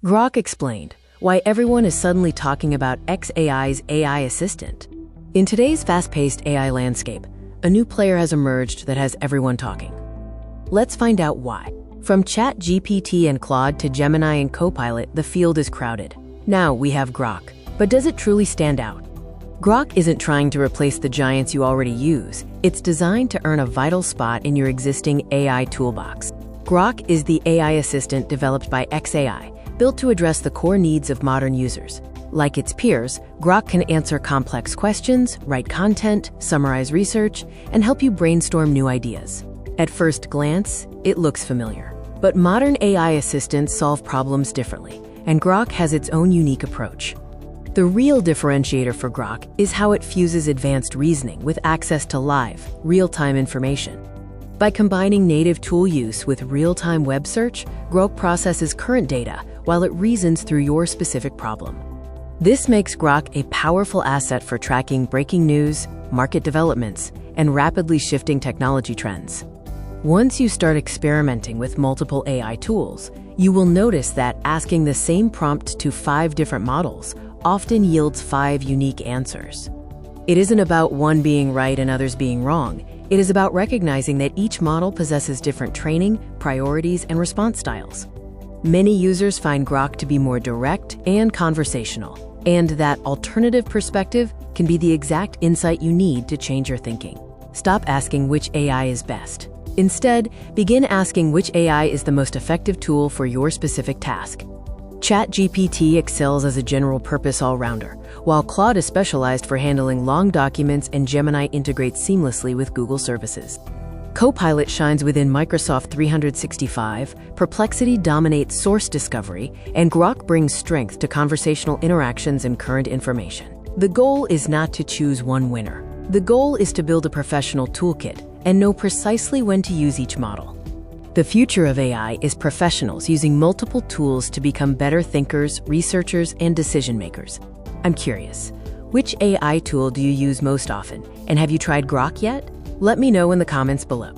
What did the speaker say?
Grok explained why everyone is suddenly talking about xAI's AI assistant. In today's fast-paced AI landscape, a new player has emerged that has everyone talking. Let's find out why. From ChatGPT and Claude to Gemini and Copilot, the field is crowded. Now we have Grok, but does it truly stand out? Grok isn't trying to replace the giants you already use. It's designed to earn a vital spot in your existing AI toolbox. Grok is the AI assistant developed by xAI, built to address the core needs of modern users. Like its peers, Grok can answer complex questions, write content, summarize research, and help you brainstorm new ideas. At first glance, it looks familiar. But modern AI assistants solve problems differently, and Grok has its own unique approach. The real differentiator for Grok is how it fuses advanced reasoning with access to live, real-time information. By combining native tool use with real-time web search, Grok processes current data while it reasons through your specific problem. This makes Grok a powerful asset for tracking breaking news, market developments, and rapidly shifting technology trends. Once you start experimenting with multiple AI tools, you will notice that asking the same prompt to 5 different models often yields 5 unique answers. It isn't about one being right and others being wrong. It is about recognizing that each model possesses different training, priorities, and response styles. Many users find Grok to be more direct and conversational, and that alternative perspective can be the exact insight you need to change your thinking. Stop asking which AI is best. Instead, begin asking which AI is the most effective tool for your specific task. ChatGPT excels as a general-purpose all-rounder, while Claude is specialized for handling long documents and Gemini integrates seamlessly with Google services. Copilot shines within Microsoft 365, Perplexity dominates source discovery, and Grok brings strength to conversational interactions and current information. The goal is not to choose one winner. The goal is to build a professional toolkit and know precisely when to use each model. The future of AI is professionals using multiple tools to become better thinkers, researchers, and decision-makers. I'm curious, which AI tool do you use most often? And have you tried Grok yet? Let me know in the comments below.